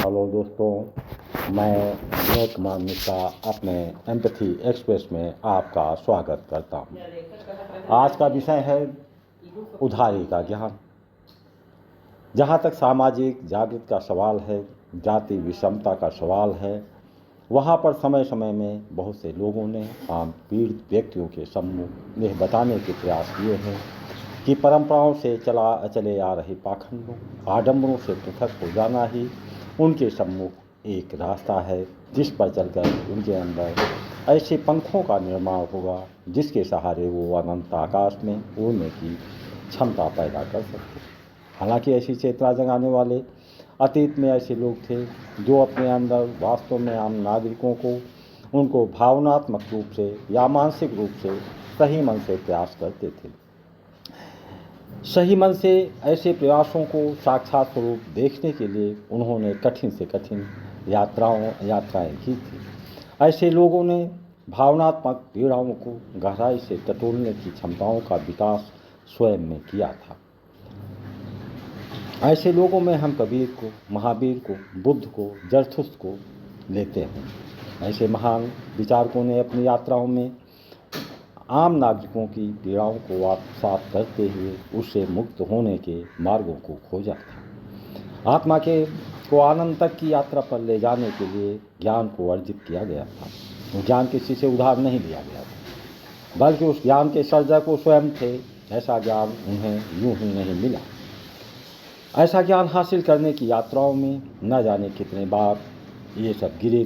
Hello दोस्तों, मैं विनोद कुमार मिश्रा अपने एम्पैथी एक्सप्रेस में आपका स्वागत करता हूँ। आज का विषय है उधारी का ज्ञान। जहाँ तक सामाजिक जागृति का सवाल है, जाति विषमता का सवाल है, वहाँ पर समय समय में बहुत से लोगों ने आम पीड़ित व्यक्तियों के सम्मुख यह बताने के प्रयास किए हैं कि परंपराओं से चले आ रहे पाखंडों, आडंबरों से पृथक हो जाना ही उनके सम्मुख एक रास्ता है, जिस पर चलकर उनके अंदर ऐसे पंखों का निर्माण होगा जिसके सहारे वो अनंत आकाश में उड़ने की क्षमता पैदा कर सकते। हालांकि ऐसी चेतना जगाने वाले अतीत में ऐसे लोग थे जो अपने अंदर वास्तव में आम नागरिकों को उनको भावनात्मक रूप से या मानसिक रूप से सही मन से प्रयास करते थे। सही मन से ऐसे प्रयासों को साक्षात स्वरूप देखने के लिए उन्होंने कठिन से कठिन यात्राएं की थी। ऐसे लोगों ने भावनात्मक पीड़ाओं को गहराई से टटोलने की क्षमताओं का विकास स्वयं में किया था। ऐसे लोगों में हम कबीर को, महावीर को, बुद्ध को, जरथुस्त्र को लेते हैं। ऐसे महान विचारकों ने अपनी यात्राओं में आम नागरिकों की पीड़ाओं को आत्मसात करते हुए उससे मुक्त होने के मार्गों को खोजा था। आत्मा को आनंद तक की यात्रा पर ले जाने के लिए ज्ञान को अर्जित किया गया था। वो ज्ञान किसी से उधार नहीं लिया गया था, बल्कि उस ज्ञान के सर्जक वो स्वयं थे। ऐसा ज्ञान उन्हें यूं ही नहीं मिला। ऐसा ज्ञान हासिल करने की यात्राओं में न जाने कितने बार ये सब गिरे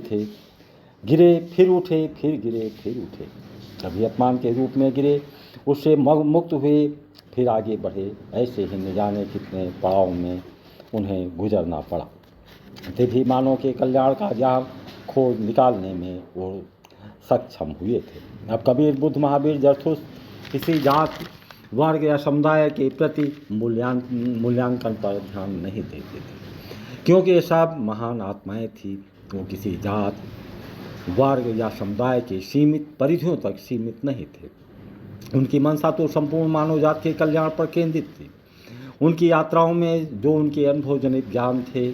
फिर उठे, फिर गिरे फिर उठे। कभी अपमान के रूप में गिरे, उससे मुक्त हुए, फिर आगे बढ़े। ऐसे ही न जाने कितने पड़ाव में उन्हें गुजरना पड़ा। ते भी मानव के कल्याण का ज्ञान खोज निकालने में वो सक्षम हुए थे। अब कबीर, बुद्ध, महावीर, जरथुस्त्र किसी जात, वर्ग या समुदाय के प्रति मूल्यांकन पर ध्यान नहीं देते थे, क्योंकि ये सब महान आत्माएं थी। वो किसी जात, वर्ग या समुदाय के सीमित परिधियों तक सीमित नहीं थे। उनकी मंशा तो संपूर्ण मानव जाति के कल्याण पर केंद्रित थी। उनकी यात्राओं में जो उनके अनुभवजनित ज्ञान थे,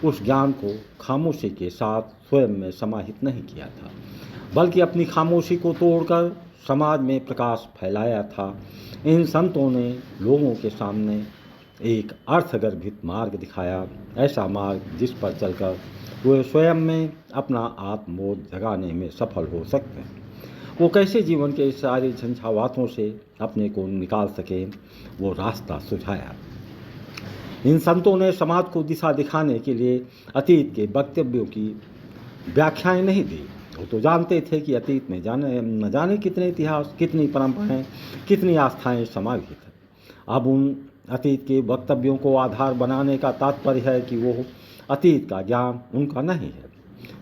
उस ज्ञान को खामोशी के साथ स्वयं में समाहित नहीं किया था, बल्कि अपनी खामोशी को तोड़कर समाज में प्रकाश फैलाया था। इन संतों ने लोगों के सामने एक अर्थगर्भित मार्ग दिखाया, ऐसा मार्ग जिस पर चलकर वे स्वयं में अपना आत्मबोध जगाने में सफल हो सकते हैं। वो कैसे जीवन के सारे झंझावातों से अपने को निकाल सकें, वो रास्ता सुझाया। इन संतों ने समाज को दिशा दिखाने के लिए अतीत के वक्तव्यों की व्याख्याएं नहीं दी। वो तो जानते थे कि अतीत में न जाने कितने इतिहास, कितनी परंपराएं, कितनी आस्थाएं समाहित हैं। अब उन अतीत के वक्तव्यों को आधार बनाने का तात्पर्य है कि वो अतीत का ज्ञान उनका नहीं है,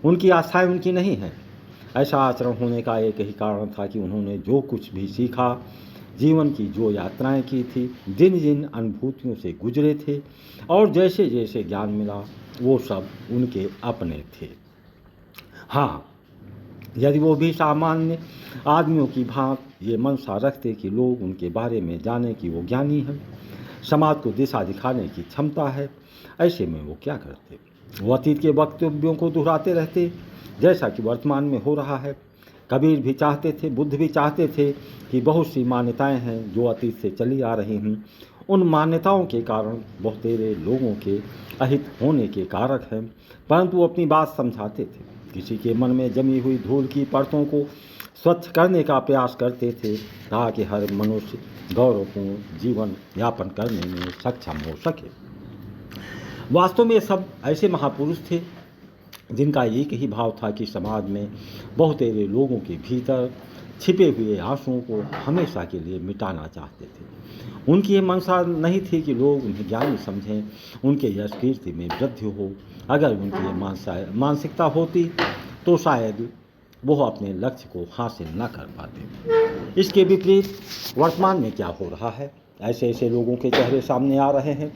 उनकी आस्थाएं उनकी नहीं हैं। ऐसा आचरण होने का एक ही कारण था कि उन्होंने जो कुछ भी सीखा, जीवन की जो यात्राएं की थी, जिन जिन अनुभूतियों से गुजरे थे और जैसे जैसे ज्ञान मिला, वो सब उनके अपने थे। हाँ, यदि वो भी सामान्य आदमियों की भांति ये मनसा रखते कि लोग उनके बारे में जाने कि वो ज्ञानी हैं, समाज को दिशा दिखाने की क्षमता है, ऐसे में वो क्या करते? वो अतीत के वक्तव्यों को दोहराते रहते, जैसा कि वर्तमान में हो रहा है। कबीर भी चाहते थे, बुद्ध भी चाहते थे कि बहुत सी मान्यताएं हैं जो अतीत से चली आ रही हैं। उन मान्यताओं के कारण बहुतेरे लोगों के अहित होने के कारक हैं, परंतु वो अपनी बात समझाते थे। किसी के मन में जमी हुई धूल की परतों को स्वच्छ करने का प्रयास करते थे, ताकि हर मनुष्य गौरवपूर्ण जीवन यापन करने में सक्षम हो सके। वास्तव में सब ऐसे महापुरुष थे जिनका एक ही भाव था कि समाज में बहुतेरे लोगों के भीतर छिपे हुए आंसुओं को हमेशा के लिए मिटाना चाहते थे। उनकी ये मंशा नहीं थी कि लोग उन्हें ज्ञानी समझें, उनके यश कीर्ति में वृद्धि हो। अगर उनकी ये मानसिकता होती तो शायद वो अपने लक्ष्य को हासिल न कर पाते। इसके विपरीत वर्तमान में क्या हो रहा है? ऐसे ऐसे लोगों के चेहरे सामने आ रहे हैं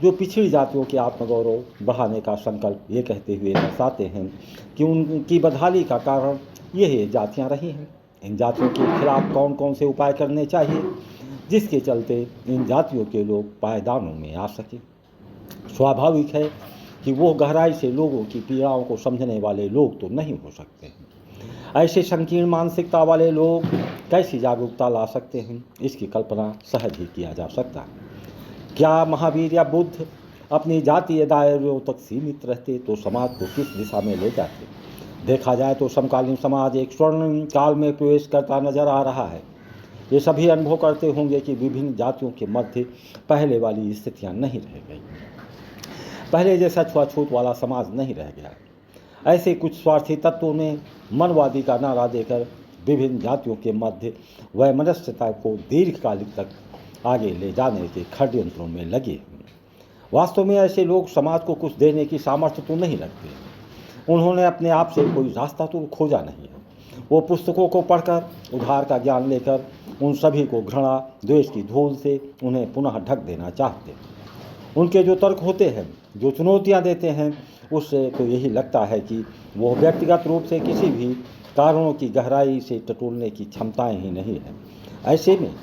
जो पिछड़ी जातियों के आत्मगौरव बढ़ाने का संकल्प ये कहते हुए दर्शाते हैं कि उनकी बदहाली का कारण ये जातियां रही हैं। इन जातियों के खिलाफ कौन कौन से उपाय करने चाहिए जिसके चलते इन जातियों के लोग पायदानों में आ सकें। स्वाभाविक है कि वो गहराई से लोगों की पीड़ाओं को समझने वाले लोग तो नहीं हो सकते हैं। ऐसे संकीर्ण मानसिकता वाले लोग कैसी जागरूकता ला सकते हैं, इसकी कल्पना सहज ही किया जा सकता है। क्या महावीर या बुद्ध अपनी जातीय दायरों तक सीमित रहते तो समाज को किस दिशा में ले जाते? देखा जाए तो समकालीन समाज एक स्वर्ण काल में प्रवेश करता नजर आ रहा है। ये सभी अनुभव करते होंगे कि विभिन्न जातियों के मध्य पहले वाली स्थितियां नहीं रह गई। पहले जैसा छुआछूत वाला समाज नहीं रह गया। ऐसे कुछ स्वार्थी तत्वों ने मनवादी का नारा देकर विभिन्न जातियों के मध्य वैमनस्यता को दीर्घकालिक तक आगे ले जाने के षड्यंत्रों में लगे। वास्तव में ऐसे लोग समाज को कुछ देने की सामर्थ्य तो नहीं रखते। उन्होंने अपने आप से कोई रास्ता तो खोजा नहीं है। वो पुस्तकों को पढ़कर उधार का ज्ञान लेकर उन सभी को घृणा द्वेष की धूल से उन्हें पुनः ढक देना चाहते। उनके जो तर्क होते हैं, जो चुनौतियां देते हैं, उससे तो यही लगता है कि वो व्यक्तिगत रूप से किसी भी कारणों की गहराई से टटोलने की क्षमताएं ही नहीं है। ऐसे में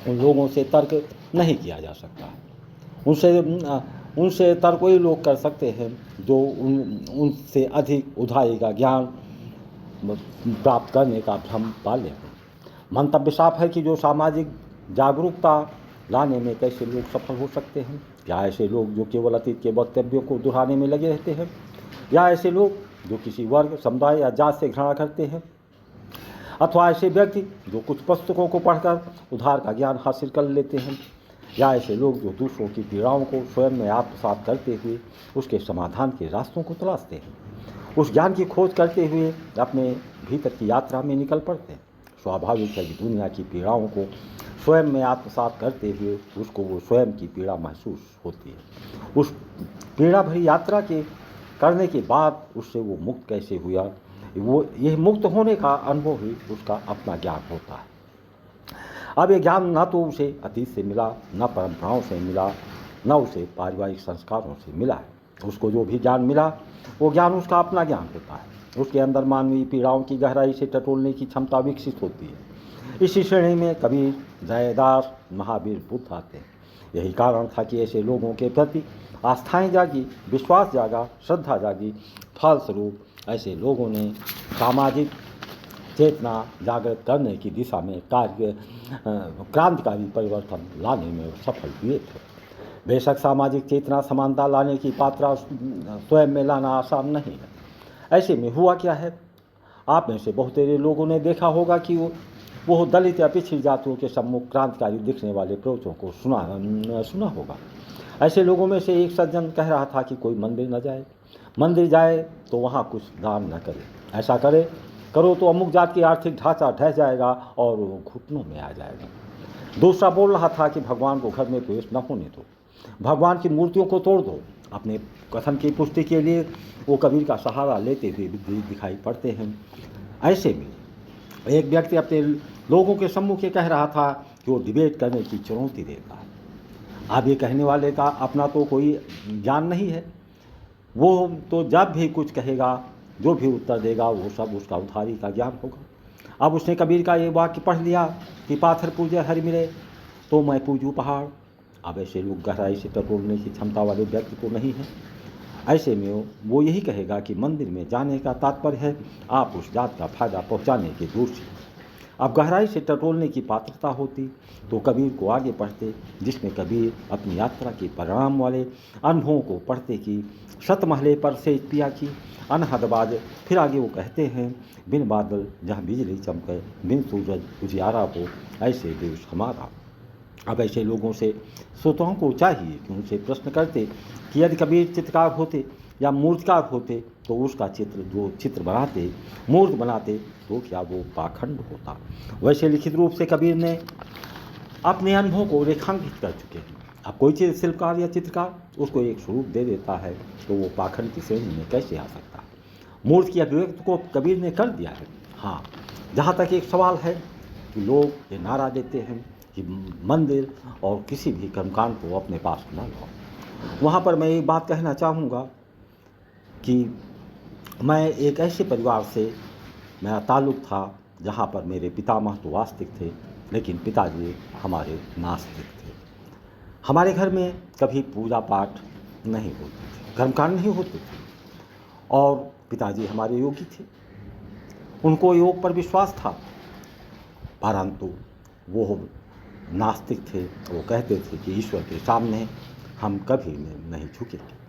उन लोगों से तर्क नहीं किया जा सकता। उनसे तर्क वही लोग कर सकते हैं जो उनसे अधिक उधारी का ज्ञान प्राप्त करने का भ्रम पाले हैं। मंतव्य साफ है कि जो सामाजिक जागरूकता लाने में कैसे लोग सफल हो सकते हैं। या ऐसे लोग जो केवल अतीत के वक्तव्यों को दोहराने में लगे रहते हैं, या ऐसे लोग जो किसी वर्ग, समुदाय या जात से घृणा करते हैं, अथवा ऐसे व्यक्ति जो कुछ पुस्तकों को पढ़कर उधार का ज्ञान हासिल कर लेते हैं, या ऐसे लोग जो दूसरों की पीड़ाओं को स्वयं में आत्मसात करते हुए उसके समाधान के रास्तों को तलाशते हैं, उस ज्ञान की खोज करते हुए अपने भीतर की यात्रा में निकल पड़ते हैं। स्वाभाविक है कि दुनिया की पीड़ाओं को स्वयं में आत्मसात करते हुए उसको वो स्वयं की पीड़ा महसूस होती है। उस पीड़ा भरी यात्रा के करने के बाद उससे वो मुक्त कैसे हुआ, वो यह मुक्त होने का अनुभव ही उसका अपना ज्ञान होता है। अब ये ज्ञान न तो उसे अतीत से मिला, न परंपराओं से मिला, न उसे पारिवारिक संस्कारों से मिला है। उसको जो भी ज्ञान मिला वो ज्ञान उसका अपना ज्ञान होता है। उसके अंदर मानवीय पीड़ाओं की गहराई से टटोलने की क्षमता विकसित होती है। इसी श्रेणी में कबीर, जयदास, महावीर, बुद्ध आते हैं। यही कारण था कि ऐसे लोगों के प्रति आस्थाएं जागी, विश्वास जागा, श्रद्धा जागी। फलस्वरूप ऐसे लोगों ने सामाजिक चेतना जागृत करने की दिशा में क्रांतिकारी परिवर्तन लाने में सफल हुए थे। बेशक सामाजिक चेतना, समानता लाने की पात्रा स्वयं में लाना आसान नहीं है। ऐसे में हुआ क्या है, आप में से बहुतेरे लोगों ने देखा होगा कि वो दलित या पिछड़ी जातियों के सम्मुख क्रांतिकारी दिखने वाले प्रवचनों को सुना होगा। ऐसे लोगों में से एक सज्जन कह रहा था कि कोई मंदिर न जाए, मंदिर जाए तो वहाँ कुछ दान न करे, ऐसा करो तो अमुक जात की आर्थिक ढांचा ढह जाएगा और वो घुटनों में आ जाएगा। दूसरा बोल रहा था कि भगवान को घर में प्रवेश न होने दो, भगवान की मूर्तियों को तोड़ दो। अपने कथन की पुष्टि के लिए वो कबीर का सहारा लेते हुए दिखाई पड़ते हैं। ऐसे में एक व्यक्ति अपने लोगों के सम्मुख ये कह रहा था कि वो डिबेट करने की चुनौती देता है। अब ये कहने वाले का अपना तो कोई ज्ञान नहीं है, वो तो जब भी कुछ कहेगा, जो भी उत्तर देगा, वो सब उसका उधारी का ज्ञान होगा। अब उसने कबीर का ये वाक्य पढ़ लिया कि पाथर पूजे हरि मिले तो मैं पूजूं पहाड़। अब ऐसे लोग गहराई से टटोलने की क्षमता वाले व्यक्ति तो नहीं है। ऐसे में वो यही कहेगा कि मंदिर में जाने का तात्पर्य है आप उस जात का फायदा पहुंचाने के दोषी। अब गहराई से टटोलने की पात्रता होती तो कबीर को आगे पढ़ते, जिसमें कबीर अपनी यात्रा के परिणाम वाले अनुभवों को पढ़ते कि शत महले पर से पिया की अनहदबाज। फिर आगे वो कहते हैं, बिन बादल जहाँ बिजली चमके, बिन सूरज उजियारा हो, ऐसे देश हमारा। अब ऐसे लोगों से श्रोताओं को चाहिए कि उनसे प्रश्न करते कि यदि कबीर चित्रकार होते या मूर्तिकार होते तो उसका चित्र बनाते, मूर्त बनाते, तो क्या वो पाखंड होता। वैसे लिखित रूप से कबीर ने अपने अनुभव को रेखांकित कर चुके हैं। अब कोई शिल्पकार या चित्रकार उसको एक स्वरूप दे देता है तो वो पाखंड की श्रेणी में कैसे आ सकता है। मूर्त की अभिव्यक्ति को कबीर ने कर दिया है। हाँ, जहाँ तक एक सवाल है कि लोग ये नारा देते हैं कि मंदिर और किसी भी कर्मकांड को अपने पास न लाओ, वहाँ पर मैं एक बात कहना चाहूँगा कि मैं एक ऐसे परिवार से मेरा ताल्लुक़ था जहाँ पर मेरे पितामह तो आस्तिक थे, लेकिन पिताजी हमारे नास्तिक थे। हमारे घर में कभी पूजा पाठ नहीं होती थी। कर्मकांड नहीं होते थे। और पिताजी हमारे योगी थे, उनको योग पर विश्वास था, परंतु वो नास्तिक थे। वो कहते थे कि ईश्वर के सामने हम कभी नहीं झुकेंगे।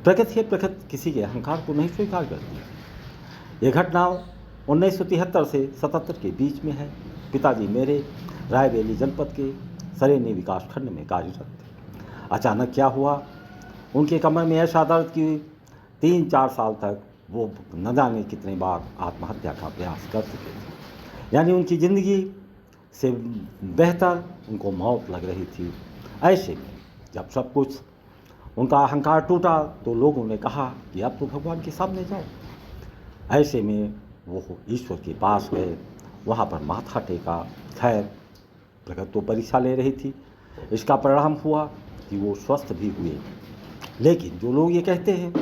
प्रकृति है, प्रकृति किसी के अहंकार को नहीं स्वीकार करती। ये घटना 1973 से 77 के बीच में है। पिताजी मेरे रायबेली जनपद के सरेनी विकास खंड में कार्यरत थे। अचानक क्या हुआ, उनके कमर में ऐसा दर्द कि 3-4 साल तक वो न जाने कितने बार आत्महत्या का प्रयास कर चुके थे। यानी उनकी ज़िंदगी से बेहतर उनको मौत लग रही थी। ऐसे में जब सब कुछ उनका अहंकार टूटा तो लोगों ने कहा कि अब तो भगवान के सामने जाओ। ऐसे में वो ईश्वर के पास गए, वहाँ पर माथा टेका। खैर प्रगति तो परीक्षा ले रही थी, इसका परिणाम हुआ कि वो स्वस्थ भी हुए। लेकिन जो लोग ये कहते हैं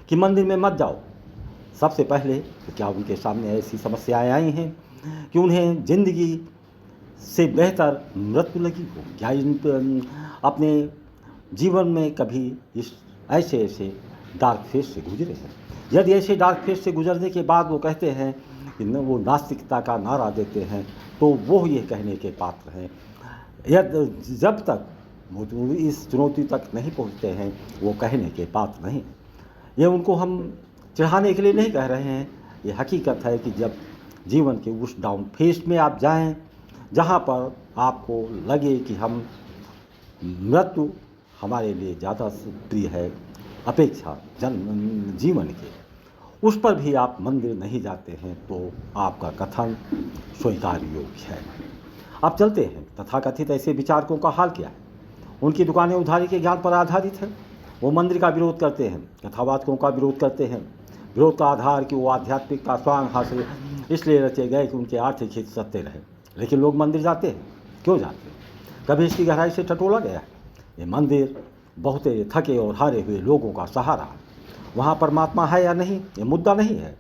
कि मंदिर में मत जाओ, सबसे पहले तो क्या उनके सामने ऐसी समस्याएं आई हैं कि उन्हें ज़िंदगी से बेहतर मृत्यु लगी हो? क्या अपने जीवन में कभी इस ऐसे डार्क फेज से गुजरे हैं? यदि ऐसे डार्क फेज से गुजरने के बाद वो कहते हैं कि वो नास्तिकता का नारा देते हैं, तो वो ये कहने के पात्र हैं। जब तक वो इस चुनौती तक नहीं पहुंचते हैं, वो कहने के पात्र नहीं। ये उनको हम चढ़ाने के लिए नहीं कह रहे हैं। ये हकीकत है कि जब जीवन के उस डाउन फेज में आप जाएं, जहाँ पर आपको लगे कि हम मृत्यु हमारे लिए ज़्यादा प्रिय है अपेक्षा जीवन के, उस पर भी आप मंदिर नहीं जाते हैं, तो आपका कथन स्वीकार योग्य है। अब चलते हैं तथाकथित ऐसे विचारकों का हाल क्या है। उनकी दुकानें उधारी के ज्ञान पर आधारित है। वो मंदिर का विरोध करते हैं, कथावाचकों का विरोध करते हैं। विरोध का आधार कि वो आध्यात्मिकता स्वांग हासिल इसलिए रचे गए कि उनके आर्थिक हित सत्य रहे। लेकिन लोग मंदिर जाते हैं, क्यों जाते हैं? कभी इसकी गहराई से टटोला गया है? ये मंदिर बहुत थके और हारे हुए लोगों का सहारा है। वहाँ परमात्मा है या नहीं, ये मुद्दा नहीं है।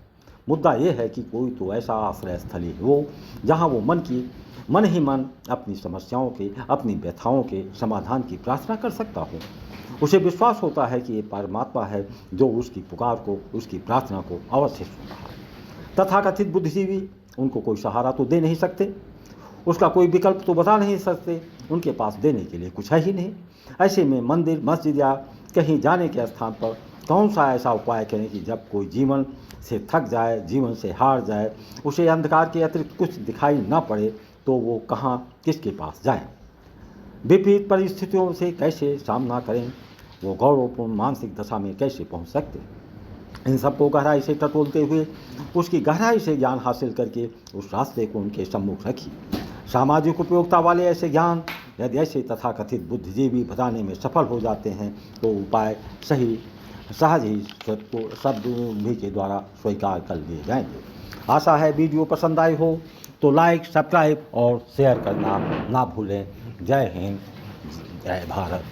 मुद्दा ये है कि कोई तो ऐसा आश्रय स्थली हो जहाँ वो मन ही मन अपनी समस्याओं के, अपनी व्यथाओं के समाधान की प्रार्थना कर सकता हो। उसे विश्वास होता है कि ये परमात्मा है जो उसकी पुकार को, उसकी प्रार्थना को अवश्य सुन रहा है। तथाकथित बुद्धिजीवी उनको कोई सहारा तो दे नहीं सकते, उसका कोई विकल्प तो बता नहीं सकते, उनके पास देने के लिए कुछ है ही नहीं। ऐसे में मंदिर, मस्जिद या कहीं जाने के स्थान पर कौन सा ऐसा उपाय करें कि जब कोई जीवन से थक जाए, जीवन से हार जाए, उसे अंधकार के अतिरिक्त कुछ दिखाई ना पड़े, तो वो कहाँ किसके पास जाए? विपरीत परिस्थितियों से कैसे सामना करें? वो गौरवपूर्ण मानसिक दशा में कैसे पहुँच सकते? इन सबको गहराई से टटोलते हुए उसकी गहराई से ज्ञान हासिल करके उस रास्ते को उनके सम्मुख रखिए। सामाजिक उपयोगिता वाले ऐसे ज्ञान यदि ऐसे तथाकथित बुद्धिजीवी बताने में सफल हो जाते हैं, तो उपाय सहज ही शब्द भी के द्वारा स्वीकार कर लिए जाएंगे। आशा है वीडियो पसंद आई हो तो लाइक, सब्सक्राइब और शेयर करना ना भूलें। जय हिंद, जय भारत।